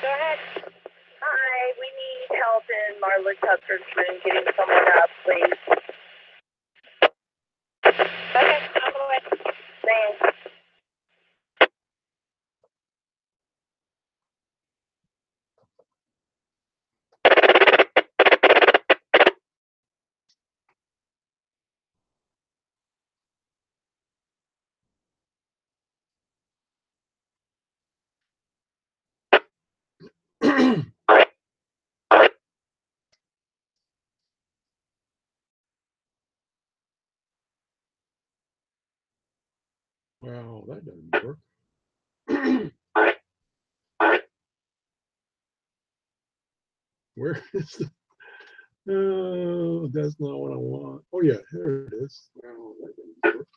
ahead. Hi, we need help in Marla Tucker's room getting someone up, please. Okay, on the way. Thanks. Wow, that doesn't work. Where is the? Oh, that's not what I want. Oh yeah, here it is. Wow, that doesn't work.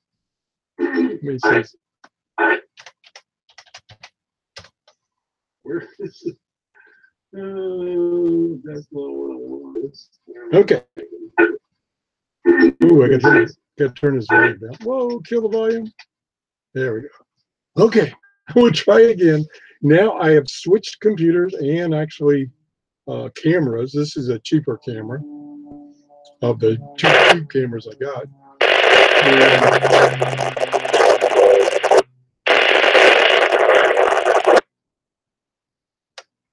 Let me see. Where is it? Oh, that's not what I want. Okay. Ooh, I got to turn this volume down. Whoa, kill the volume. There we go. Okay, we'll try again. Now I have switched computers and actually cameras. This is a cheaper camera of the two cheap cameras I got.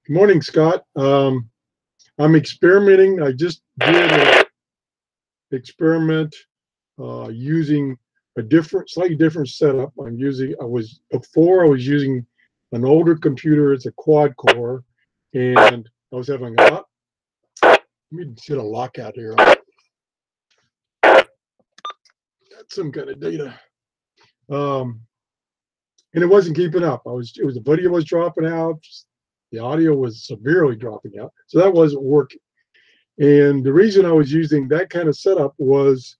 Good morning, Scott. I'm experimenting. I just did an experiment using a slightly different setup. Before I was using an older computer. It's a quad core, and I was having a lot. Let me get a lockout here. Got some kind of data, and it wasn't keeping up. The video was dropping out. The audio was severely dropping out, so that wasn't working. And the reason I was using that kind of setup was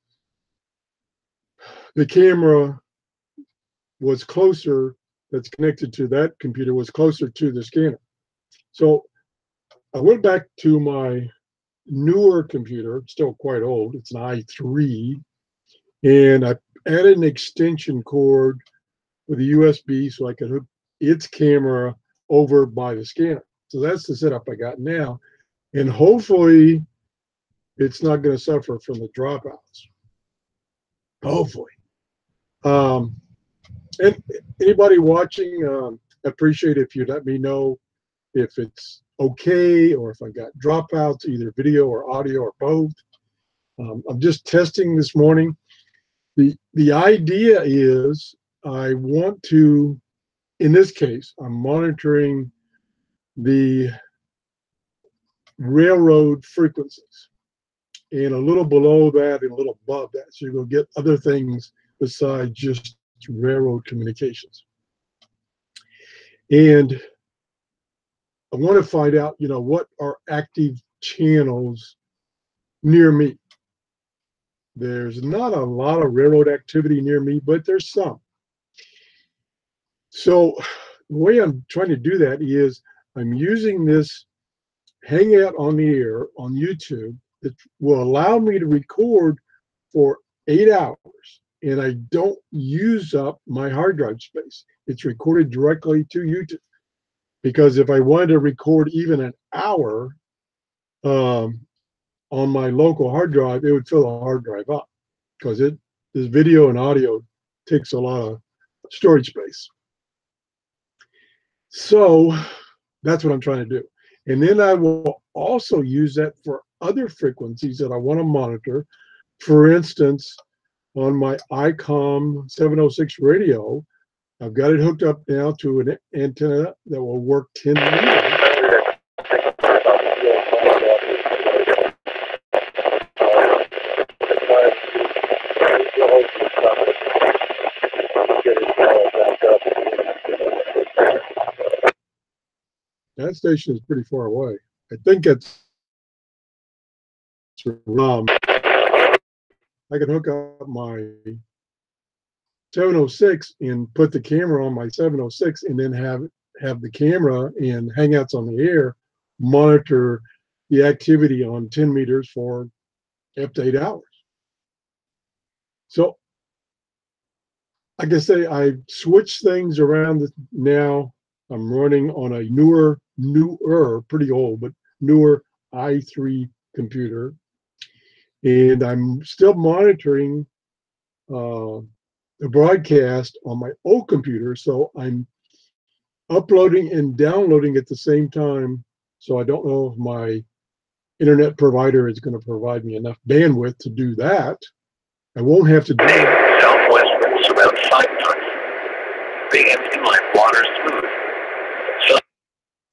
the camera was closer, that's connected to that computer, was closer to the scanner. So I went back to my newer computer, still quite old, it's an i3, and I added an extension cord with a USB so I could hook its camera over by the scanner. So that's the setup I got now. And hopefully it's not going to suffer from the dropouts. Hopefully. And anybody watching, appreciate if you let me know if it's okay or if I got dropouts, either video or audio or both. I'm just testing this morning. The idea is I want to, in this case, I'm monitoring the railroad frequencies, and a little below that and a little above that. So you're going to get other things besides just railroad communications. And I want to find out, what are active channels near me. There's not a lot of railroad activity near me, but there's some. So the way I'm trying to do that is I'm using this Hangout on the air on YouTube that will allow me to record for 8 hours, and I don't use up my hard drive space. It's recorded directly to YouTube. Because if I wanted to record even an hour on my local hard drive, it would fill the hard drive up because this video and audio takes a lot of storage space. So that's what I'm trying to do. And then I will also use that for other frequencies that I want to monitor. For instance, on my ICOM 706 radio, I've got it hooked up now to an antenna that will work 10 meters. That station is pretty far away. I think it's I can hook up my 706 and put the camera on my 706 and then have the camera and Hangouts on the air monitor the activity on 10 meters for up to 8 hours. So like I say, I switched things around now. I'm running on a newer newer, pretty old, but newer i3 computer. And I'm still monitoring the broadcast on my old computer. So I'm uploading and downloading at the same time. So I don't know if my internet provider is going to provide me enough bandwidth to do that. I won't have to do it. Southwest winds around 5 knots. Band inlet water smooth.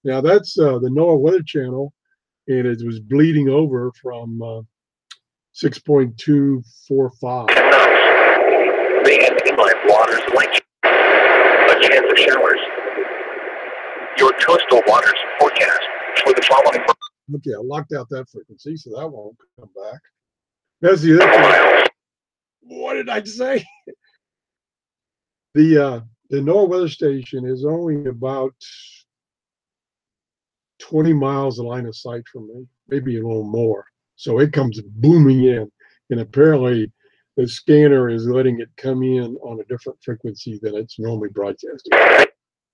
Now that's the NOAA Weather Channel, and it was bleeding over from 6.245. Band inlet waters light. A chance of showers. Your coastal waters forecast for the following. Okay, I locked out that frequency, so that won't come back. That's the other thing. What did I say? The NOAA weather station is only about 20 miles of line of sight from me, maybe a little more. So it comes booming in, and apparently the scanner is letting it come in on a different frequency than it's normally broadcasting.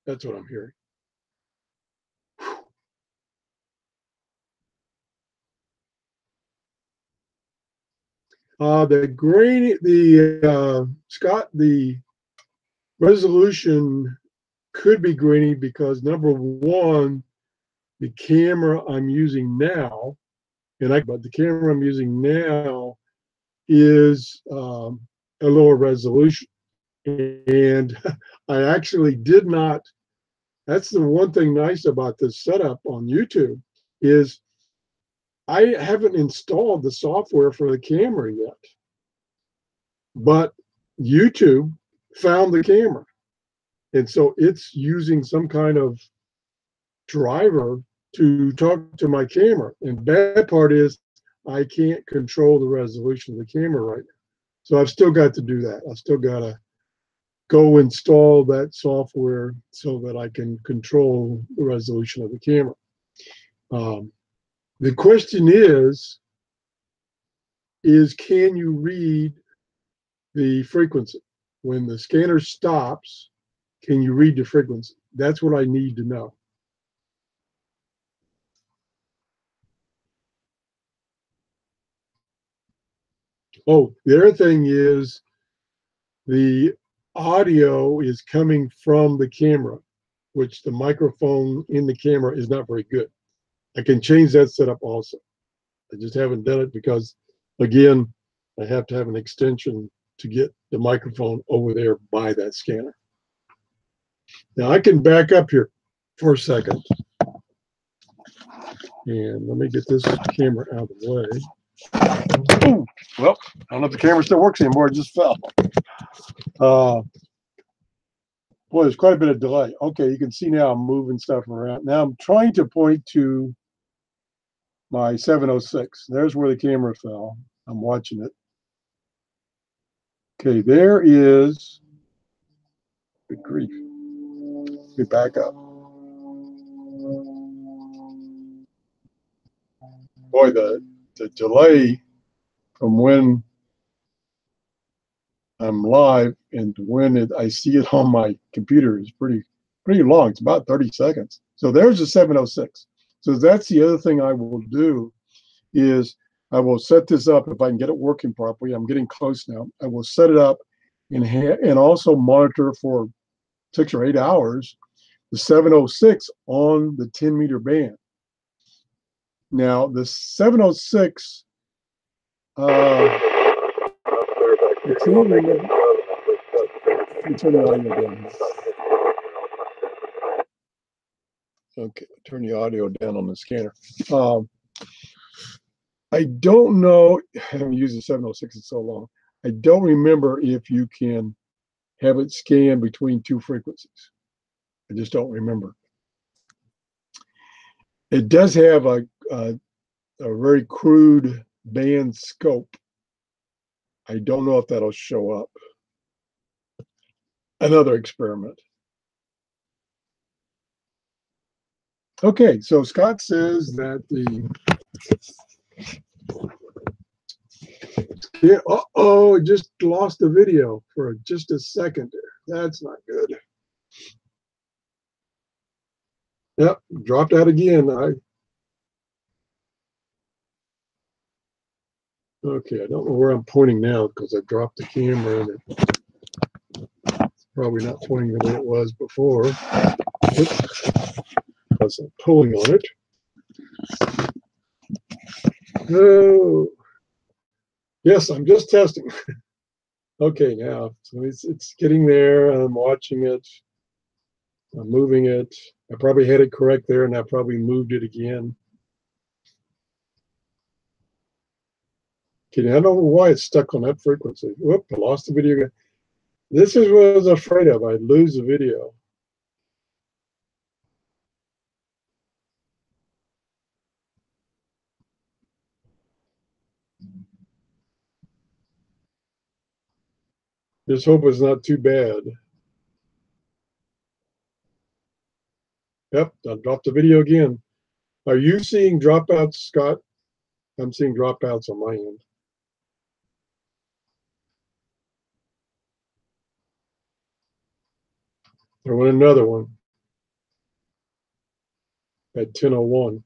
That's what I'm hearing. Scott, the resolution could be grainy because number one, the camera I'm using now, but the camera I'm using now is a lower resolution, and I actually did not. That's the one thing nice about this setup on YouTube is I haven't installed the software for the camera yet, but YouTube found the camera. And so it's using some kind of driver to talk to my camera. And bad part is I can't control the resolution of the camera right now. So I've still got to do that. I've still got to go install that software so that I can control the resolution of the camera. The question is can you read the frequency? When the scanner stops, can you read the frequency? That's what I need to know. Oh, the other thing is the audio is coming from the camera, which the microphone in the camera is not very good. I can change that setup also. I just haven't done it because, again, I have to have an extension to get the microphone over there by that scanner. Now I can back up here for a second. And let me get this camera out of the way. Ooh, well, I don't know if the camera still works anymore. It just fell. Boy, there's quite a bit of delay. Okay, you can see now I'm moving stuff around. Now I'm trying to point to my 706. There's where the camera fell. I'm watching it. Okay, there is, good grief. Let me back up. Boy, the delay from when I'm live and when I see it on my computer is pretty long. It's about 30 seconds. So there's the 706. So that's the other thing I will do is I will set this up if I can get it working properly. I'm getting close now. I will set it up and also monitor for 6 or 8 hours the 706 on the 10-meter band. Now the 706, I can't remember. Let me turn the audio down. Okay, turn the audio down on the scanner. I don't know, I haven't used the 706 in so long. I don't remember if you can have it scan between two frequencies. I just don't remember. It does have a very crude band scope. I don't know if that'll show up. Another experiment. Okay, so Scott says that uh-oh, it just lost the video for just a second there. That's not good. Yep, dropped out again. Okay, I don't know where I'm pointing now because I dropped the camera and it's probably not pointing the way it was before. Oops, because I'm pulling on it. Oh, yes, I'm just testing. Okay, now so it's getting there. I'm watching it. I'm moving it. I probably had it correct there, and I probably moved it again. Okay, I don't know why it's stuck on that frequency. Whoop, I lost the video again. This is what I was afraid of. I'd lose the video. Just hope it's not too bad. Yep, I dropped the video again. Are you seeing dropouts, Scott? I'm seeing dropouts on my end. I want another one at 10:01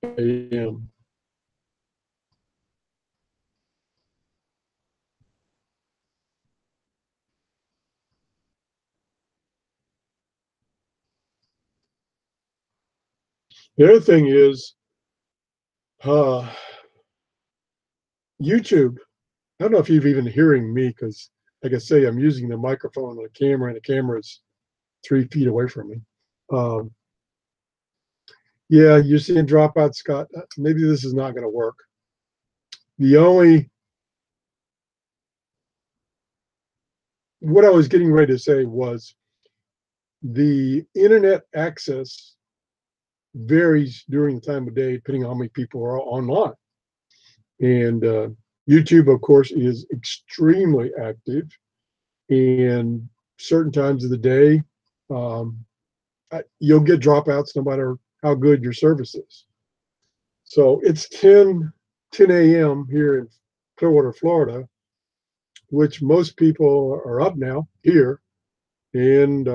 a.m. The other thing is YouTube. I don't know if you're even hearing me because, like I say, I'm using the microphone on the camera, and the camera is 3 feet away from me. Um, yeah, you're seeing dropouts, Scott. Maybe this is not going to work. The only what I was getting ready to say was the internet access varies during the time of day, depending on how many people are online. And YouTube, of course, is extremely active. And certain times of the day, um, you'll get dropouts no matter how good your service is. So it's 10 a.m. here in Clearwater, Florida, which most people are up now here. And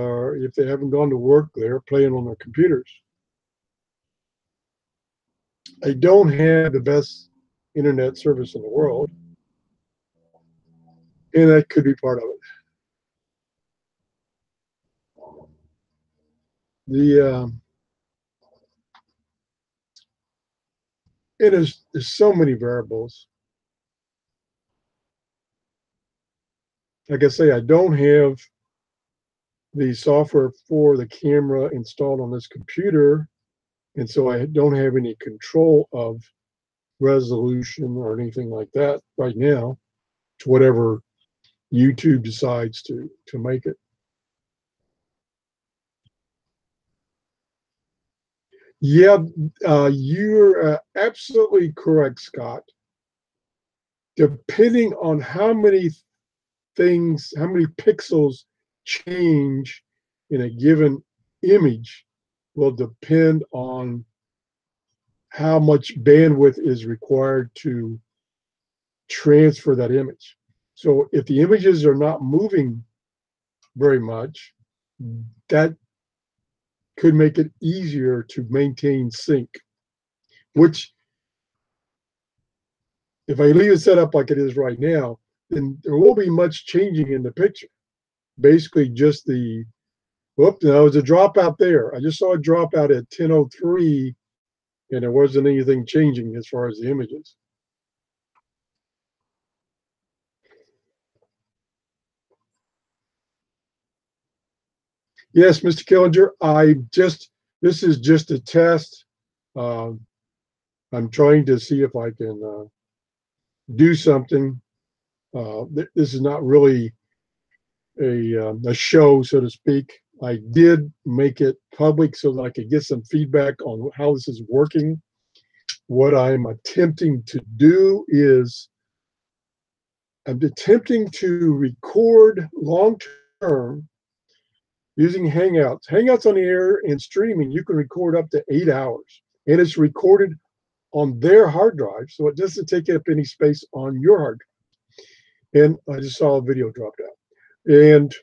if they haven't gone to work, they're playing on their computers. I don't have the best internet service in the world, and that could be part of it. The there's so many variables. Like I say, I don't have the software for the camera installed on this computer, and so I don't have any control of resolution or anything like that right now to whatever YouTube decides to make it. Yeah, you're absolutely correct, Scott. Depending on how many things, how many pixels change in a given image will depend on how much bandwidth is required to transfer that image. So if the images are not moving very much, that could make it easier to maintain sync, which if I leave it set up like it is right now, then there won't be much changing in the picture. Basically just the, whoop, there was a dropout there. I just saw a dropout at 10:03 and there wasn't anything changing as far as the images. Yes, Mr. Killinger, this is just a test. Um, I'm trying to see if I can do something. This is not really a show, so to speak. I did make it public so that I could get some feedback on how this is working. What I'm attempting to do is I'm attempting to record long term using Hangouts. Hangouts on the air and streaming, you can record up to 8 hours. And it's recorded on their hard drive, so it doesn't take up any space on your hard drive. And I just saw a video dropped out. And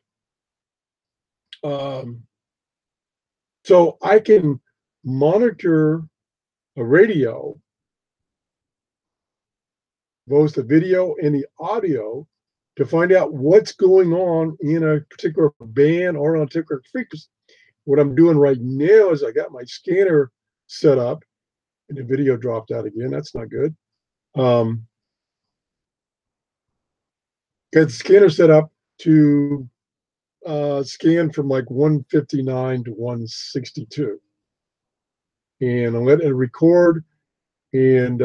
so I can monitor a radio, both the video and the audio, to find out what's going on in a particular band or on a particular frequency. What I'm doing right now is I got my scanner set up, and the video dropped out again. That's not good. Got the scanner set up to scan from like 159 to 162. And I'm letting it record, and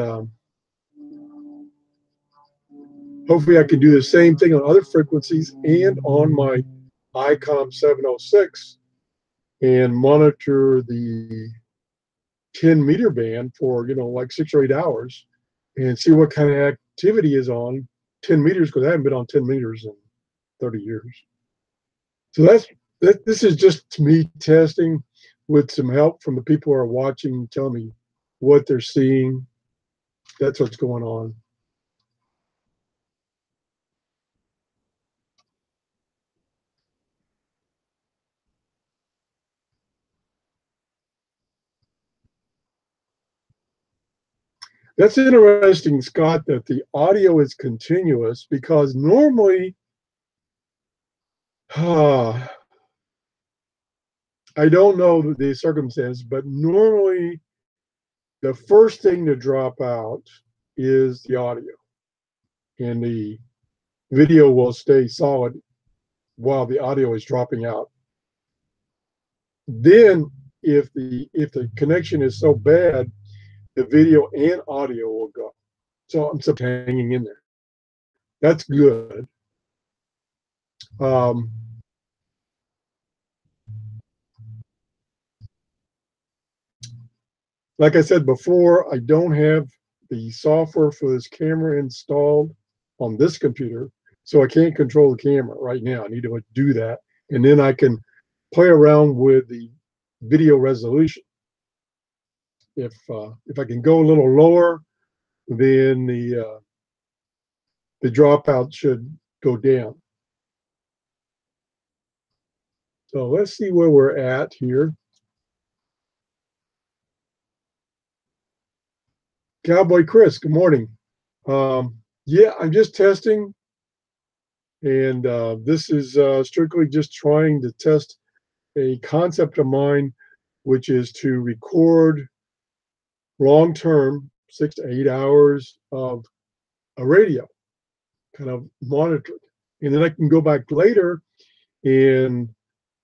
hopefully I can do the same thing on other frequencies and on my ICOM 706 and monitor the 10 meter band for, like 6 or 8 hours and see what kind of activity is on 10 meters, because I haven't been on 10 meters in 30 years. So this is just me testing with some help from the people who are watching, telling me what they're seeing. That's what's going on. That's interesting, Scott, that the audio is continuous, because normally, I don't know the circumstance, but normally the first thing to drop out is the audio, and the video will stay solid while the audio is dropping out. Then, if the connection is so bad, the video and audio will go. So I'm still hanging in there. That's good. Like I said before, I don't have the software for this camera installed on this computer, so I can't control the camera right now. I need to do that, and then I can play around with the video resolution. If I can go a little lower, then the dropout should go down. So let's see where we're at here. Cowboy Chris, good morning. Yeah, I'm just testing, and this is strictly just trying to test a concept of mine, which is to record long-term, 6 to 8 hours of a radio, kind of monitored. And then I can go back later and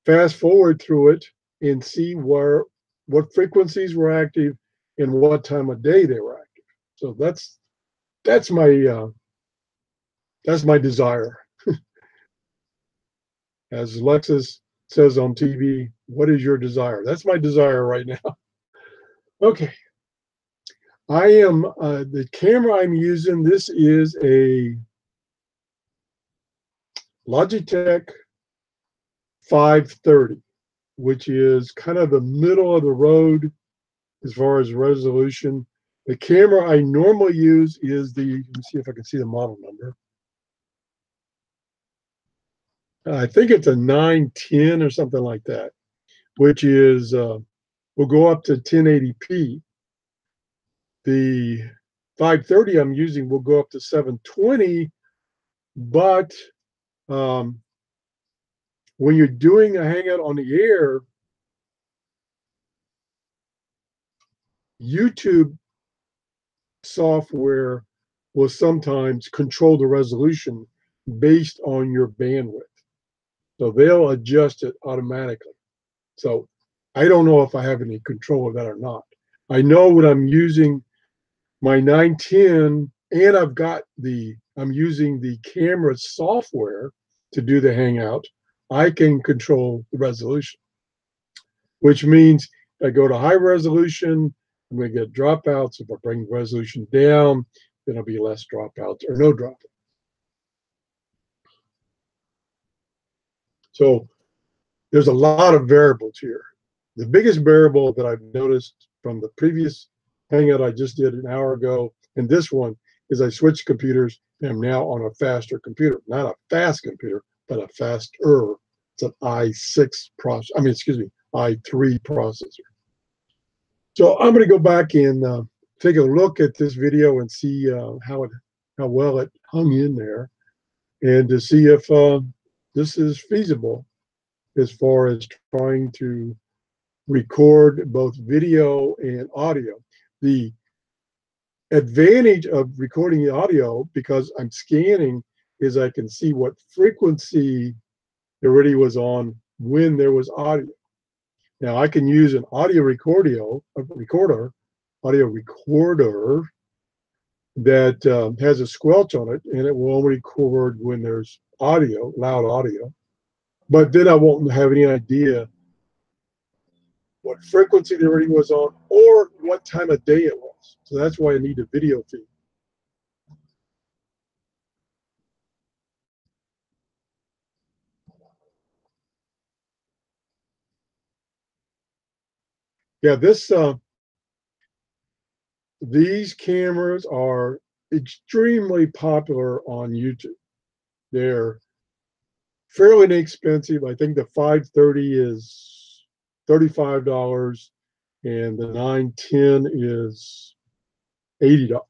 fast forward through it and see what frequencies were active and what time of day they were active. So that's my desire. As Alexis says on TV, what is your desire? That's my desire right now. Okay. I am, the camera I'm using, this is a Logitech 530, which is kind of the middle of the road as far as resolution. The camera I normally use is let me see if I can see the model number. I think it's a 910 or something like that, which is, will go up to 1080p. The 530 I'm using will go up to 720, but when you're doing a Hangout on the air, YouTube software will sometimes control the resolution based on your bandwidth. So they'll adjust it automatically. So I don't know if I have any control of that or not. I know when I'm using my 910 and I'm using the camera software to do the Hangout, I can control the resolution, which means if I go to high resolution, I'm going to get dropouts. If I bring the resolution down, then there'll be less dropouts or no dropouts. So there's a lot of variables here. The biggest variable that I've noticed from the previous Hangout I just did an hour ago and this one is I switched computers and I'm now on a faster computer. Not a fast computer, but a faster. It's an i3 processor. So I'm going to go back and take a look at this video and see how well it hung in there, and to see if this is feasible as far as trying to record both video and audio. The advantage of recording the audio, because I'm scanning, is I can see what frequency the radio was on when there was audio. Now I can use an audio recorder that has a squelch on it, and it will only record when there's audio, loud audio. But then I won't have any idea what frequency the radio was on or what time of day it was. So that's why I need a video feed. Yeah, these cameras are extremely popular on YouTube. They're fairly inexpensive. I think the 530 is $35 and the 910 is $80.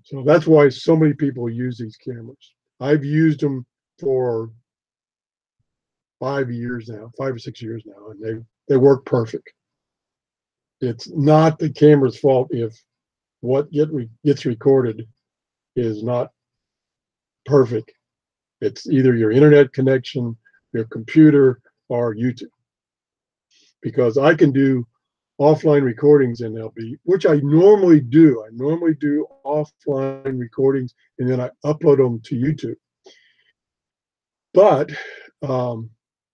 So that's why so many people use these cameras. I've used them for 5 or 6 years now, and they work perfect. It's not the camera's fault if what gets recorded is not perfect. It's either your internet connection, your computer, or YouTube. Because I can do offline recordings in LB, which I normally do. I normally do offline recordings and then I upload them to YouTube. But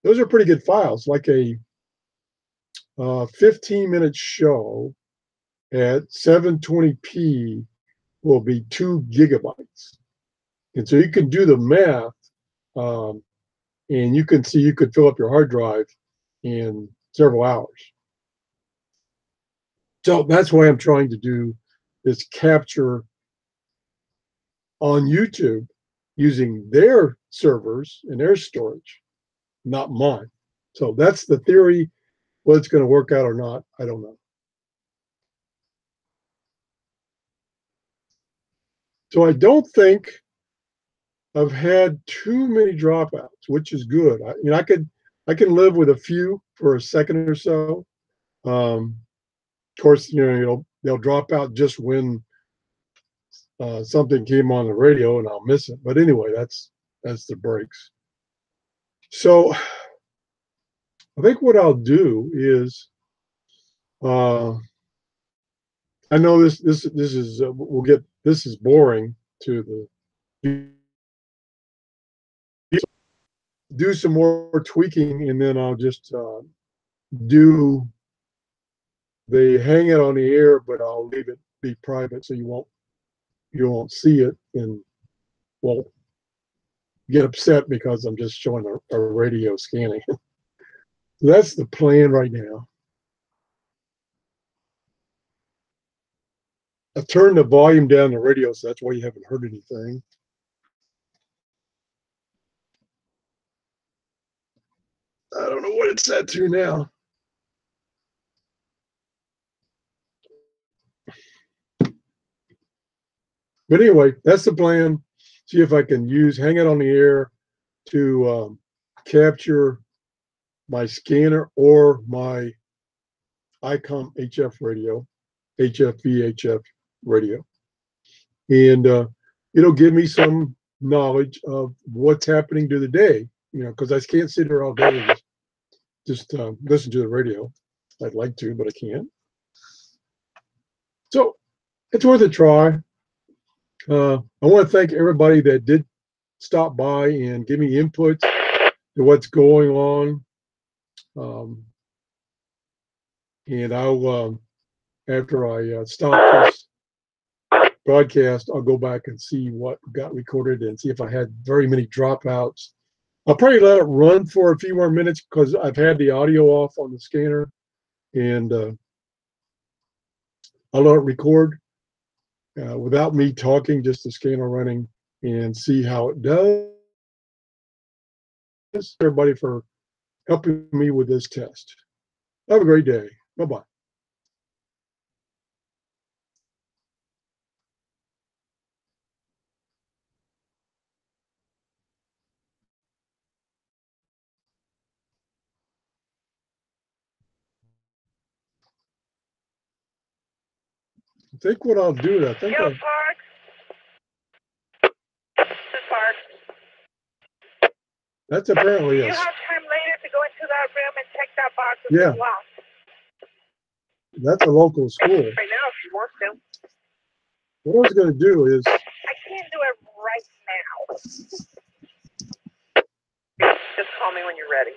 those are pretty good files, like a 15-minute show at 720p will be 2 gigabytes. And so you can do the math, and you can see you could fill up your hard drive in several hours. So that's why I'm trying to do this capture on YouTube using their servers and their storage, not mine. So that's the theory. Whether it's going to work out or not, I don't know. So I don't think I've had too many dropouts, which is good. I can live with a few for a second or so. Of course, they'll drop out just when something came on the radio and I'll miss it. But anyway, that's the breaks. So I think what I'll do is, I know this is this is boring to the, do some more tweaking, and then I'll just do the Hangout on the air, but I'll leave it be private so you won't see it and won't get upset because I'm just showing a radio scanning. That's the plan right now. I turned the volume down the radio, so that's why you haven't heard anything. I don't know what it's set to now. But anyway, that's the plan. See if I can use Hangout on the air to capture my scanner or my ICOM HF radio, HF VHF radio. And it'll give me some knowledge of what's happening to the day, because I can't sit here all day and just listen to the radio. I'd like to, but I can't. So it's worth a try. I want to thank everybody that did stop by and give me input to what's going on. And I'll, after I stop this broadcast, I'll go back and see what got recorded and see if I had very many dropouts. I'll probably let it run for a few more minutes because I've had the audio off on the scanner, and I'll let it record without me talking, just the scanner running, and see how it does. Thanks everybody for helping me with this test. Have a great day. Bye-bye. I think what I'll do, I think Yo, I'll, Parks. This is Parks. that's apparently Do a, you have time later to go into that room and check that box if Yeah. it's locked? that's a local school. Right now, if you want to. What I was going to do is, I can't do it right now. Just call me when you're ready.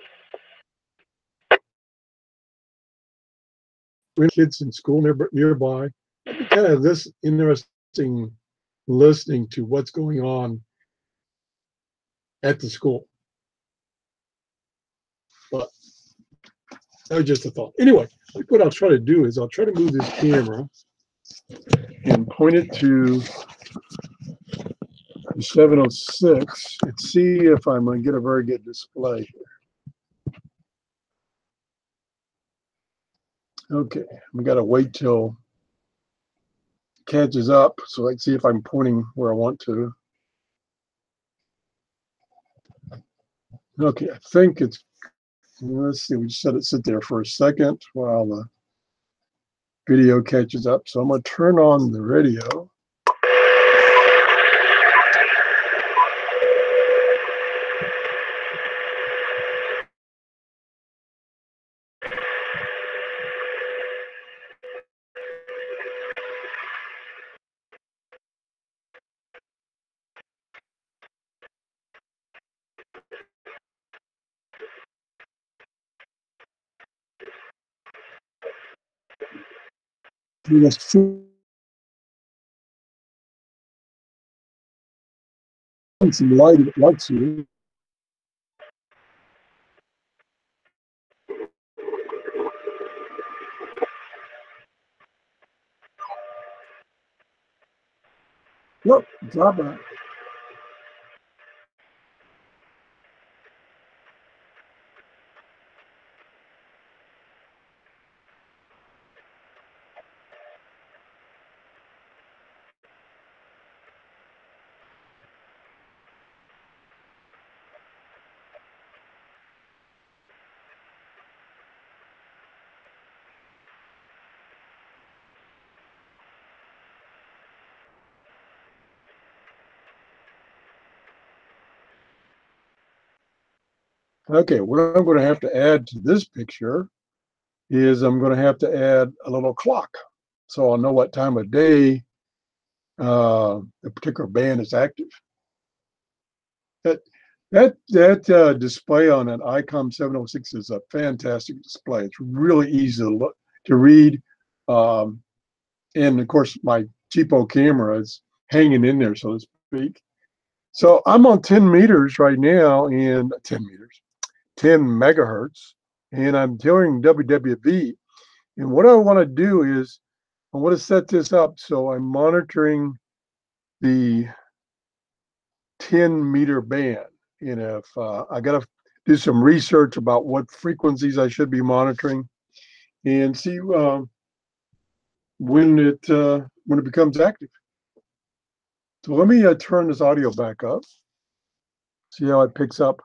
we have kids in school nearby. It'd be kind of this interesting listening to what's going on at the school. But that was just a thought. Anyway, I think what I'll try to do is I'll try to move this camera and point it to 706 and see if I'm going to get a very good display here. Okay, we got to wait till it catches up so I can see if I'm pointing where I want to. Okay, I think it's, let's see, we just let it sit there for a second while the video catches up. So I'm going to turn on the radio. Let's see some lights here. Look, drop it. Okay, what I'm going to have to add to this picture is I'm going to have to add a little clock. So I'll know what time of day a particular band is active. That display on an ICOM 706 is a fantastic display. It's really easy to read. And of course, my cheapo camera is hanging in there, so to speak. So I'm on 10 meters right now, and 10 meters, 10 megahertz, and I'm hearing WWV. And what I want to do is I want to set this up so I'm monitoring the 10-meter band. And if I got to do some research about what frequencies I should be monitoring and see when it becomes active. So let me turn this audio back up. See how it picks up.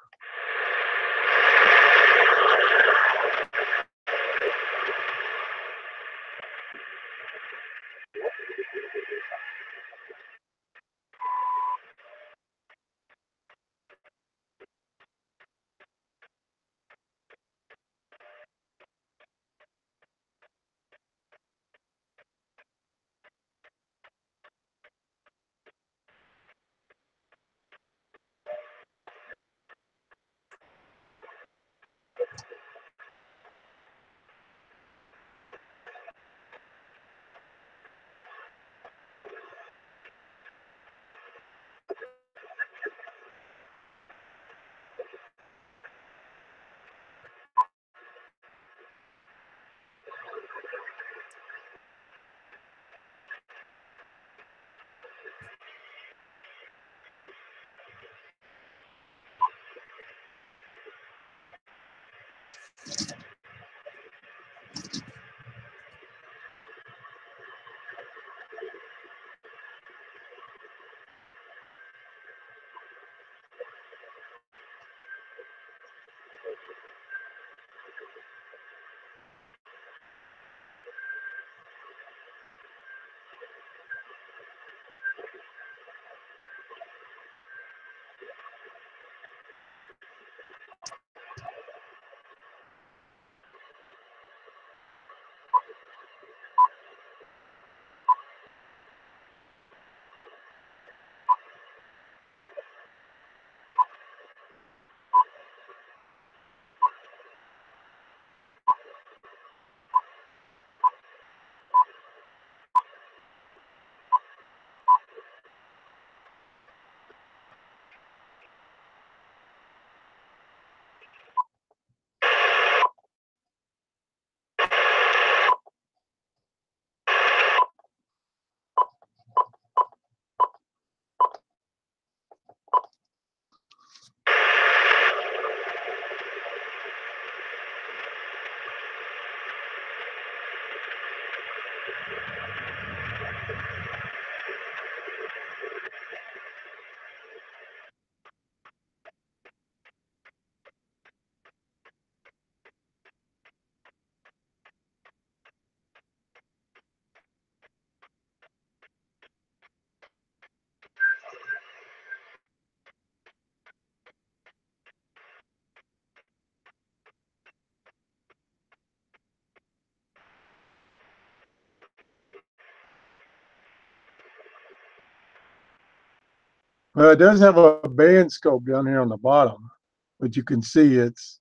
Well, it does have a band scope down here on the bottom, but you can see it's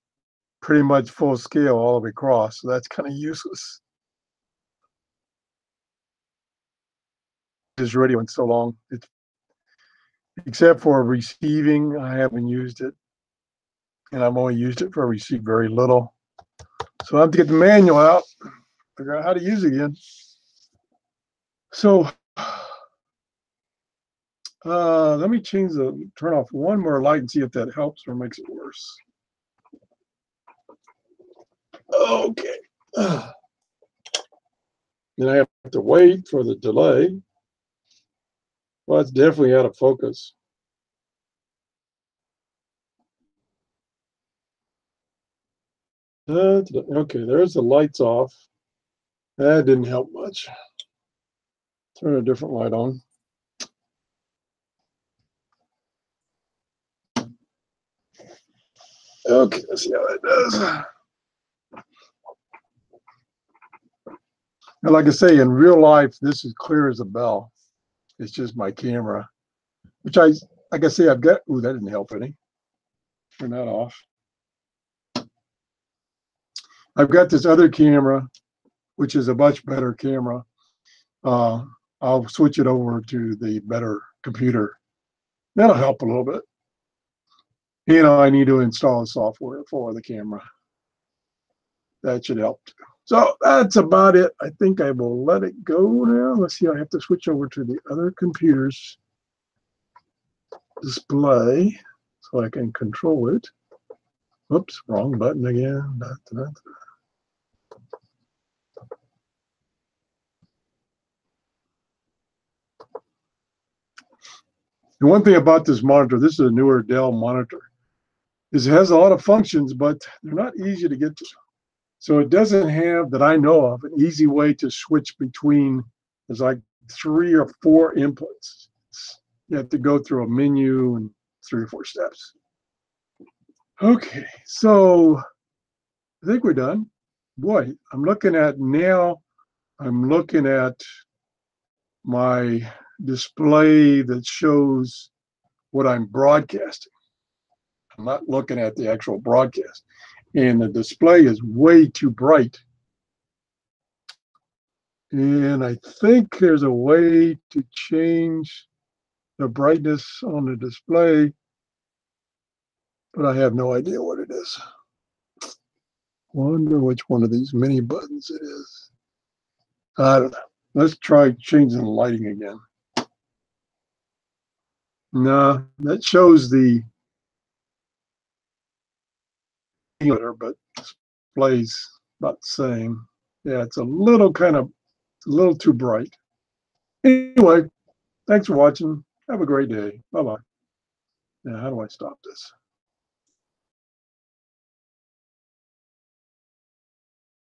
pretty much full scale all the way across. So that's kind of useless. This radio in so long, it's except for receiving, I haven't used it, and I've only used it for receive very little. So I have to get the manual out, figure out how to use it again. So let me turn off one more light and see if that helps or makes it worse. Okay. Then I have to wait for the delay. Well, it's definitely out of focus. Okay, there's the lights off. That didn't help much. Turn a different light on. Okay, let's see how that does. And like I say, in real life, this is clear as a bell. It's just my camera, which like I say, I've got, ooh, that didn't help any. Turn that off. I've got this other camera, which is a much better camera. I'll switch it over to the better computer. That'll help a little bit. You know, I need to install the software for the camera. That should help too. So that's about it. I think I will let it go now. Let's see, I have to switch over to the other computer's display so I can control it. Oops, wrong button again. The one thing about this monitor, this is a newer Dell monitor, is it has a lot of functions, but they're not easy to get to. So it doesn't have, that I know of, an easy way to switch between, there's like 3 or 4 inputs. You have to go through a menu and 3 or 4 steps. Okay, so I think we're done. Boy, I'm looking at my display that shows what I'm broadcasting. I'm not looking at the actual broadcast. And the display is way too bright. And I think there's a way to change the brightness on the display, but I have no idea what it is. Wonder which one of these mini buttons it is. I don't know. Let's try changing the lighting again. No, that shows the but displays about the same. Yeah, it's a little too bright. Anyway, thanks for watching. Have a great day. Bye-bye. Now, how do I stop this?